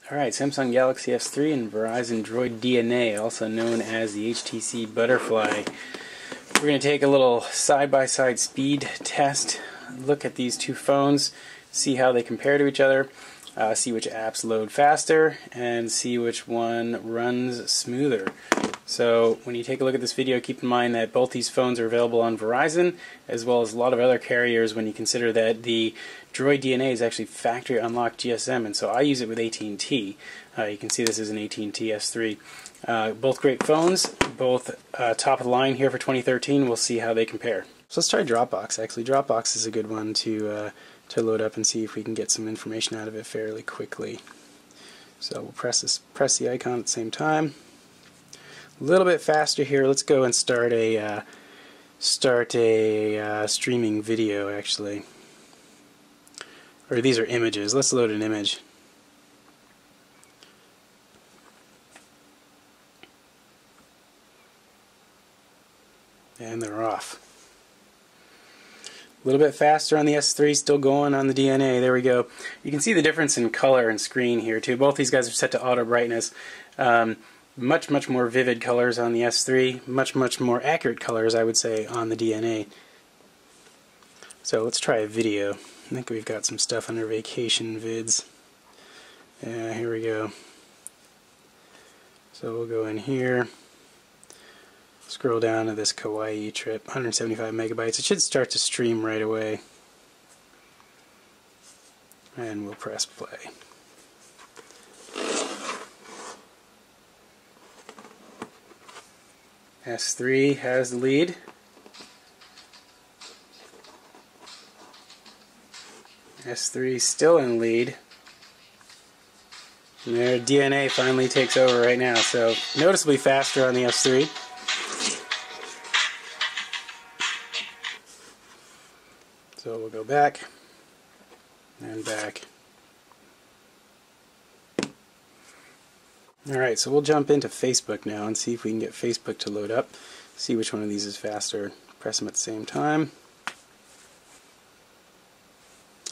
Alright, Samsung Galaxy S3 and Verizon Droid DNA, also known as the HTC Butterfly. We're going to take a little side-by-side speed test, look at these two phones, see how they compare to each other, see which apps load faster, and see which one runs smoother. So when you take a look at this video, keep in mind that both these phones are available on Verizon, as well as a lot of other carriers when you consider that the Droid DNA is actually factory unlocked GSM, and so I use it with AT&T. You can see this is an AT&T S3. Both great phones, both top of the line here for 2013. We'll see how they compare. So let's try Dropbox. Actually, Dropbox is a good one to load up and see if we can get some information out of it fairly quickly. So we'll press the icon at the same time. A little bit faster here. Let's go and start a streaming video, actually. Or these are images. Let's load an image. And they're off. A little bit faster on the S3, still going on the DNA. There we go. You can see the difference in color and screen here too. Both these guys are set to auto brightness. Much more vivid colors on the S3. Much more accurate colors, I would say, on the DNA. So let's try a video. I think we've got some stuff under vacation vids. Yeah, here we go. So we'll go in here. Scroll down to this Kauai trip, 175 megabytes. It should start to stream right away. And we'll press play. S3 has the lead. S3 still in the lead. And their DNA finally takes over right now, so noticeably faster on the S3. So we'll go back and back. Alright, so we'll jump into Facebook now and see if we can get Facebook to load up. See which one of these is faster. Press them at the same time.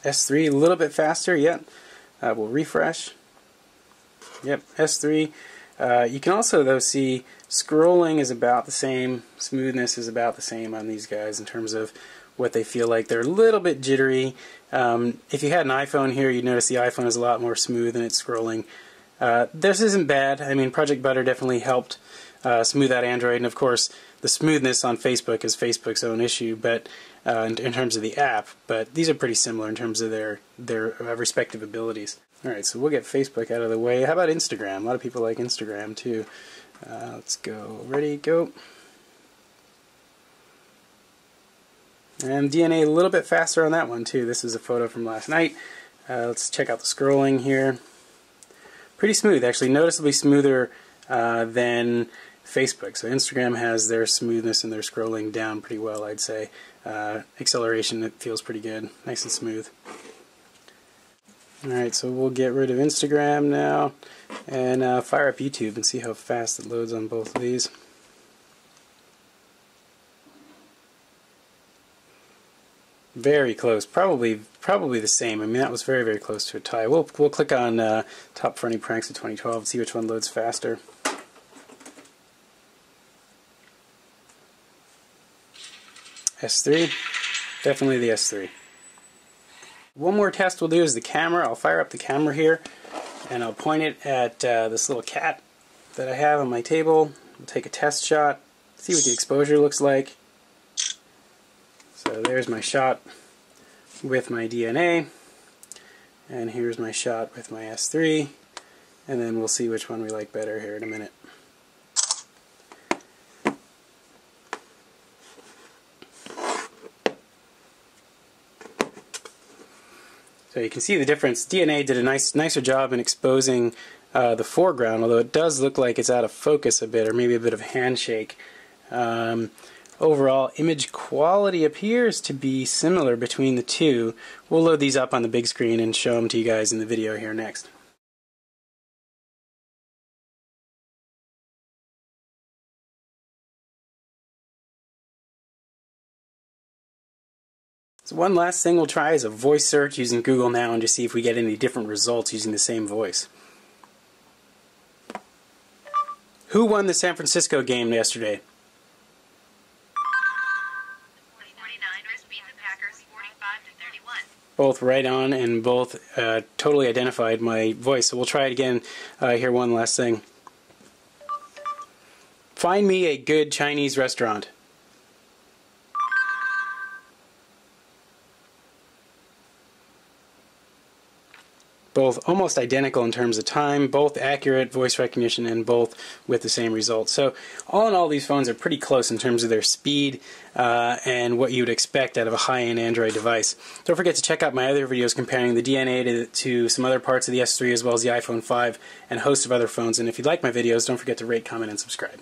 S3 a little bit faster, yep. We'll refresh. Yep, S3. You can also, though, see scrolling is about the same, smoothness is about the same on these guys in terms of what they feel like. They're a little bit jittery. If you had an iPhone here, you'd notice the iPhone is a lot more smooth in its scrolling. This isn't bad. I mean, Project Butter definitely helped smooth out Android, and of course the smoothness on Facebook is Facebook's own issue, but in terms of the app. But these are pretty similar in terms of their respective abilities. Alright, so we'll get Facebook out of the way. How about Instagram? A lot of people like Instagram too. Let's go. Ready, go. And DNA a little bit faster on that one too. This is a photo from last night. Let's check out the scrolling here. Pretty smooth, actually, noticeably smoother than Facebook. So Instagram has their smoothness and their scrolling down pretty well, I'd say. Acceleration, it feels pretty good, nice and smooth. Alright, so we'll get rid of Instagram now and fire up YouTube and see how fast it loads on both of these. Very close, probably the same. I mean, that was very close to a tie. We'll click on Top Funny Pranks of 2012 and see which one loads faster. S3, definitely the S3. One more test we'll do is the camera. I'll fire up the camera here and I'll point it at this little cat that I have on my table. We'll take a test shot, see what the exposure looks like. So there's my shot with my DNA, and here's my shot with my S3, and then we'll see which one we like better here in a minute. So you can see the difference. DNA did a nicer job in exposing the foreground, although it does look like it's out of focus a bit, or maybe a bit of handshake. Overall, image quality appears to be similar between the two. We'll load these up on the big screen and show them to you guys in the video here next. So one last thing we'll try is a voice search using Google Now and just see if we get any different results using the same voice. Who won the San Francisco game yesterday? 49ers beat the Packers 45-31. Both right on and both totally identified my voice. So we'll try it again. Here, one last thing. Find me a good Chinese restaurant. Both almost identical in terms of time, both accurate voice recognition, and both with the same result. So all in all, these phones are pretty close in terms of their speed and what you would expect out of a high-end Android device. Don't forget to check out my other videos comparing the DNA to some other parts of the S3 as well as the iPhone 5 and a host of other phones. And if you like my videos, don't forget to rate, comment, and subscribe.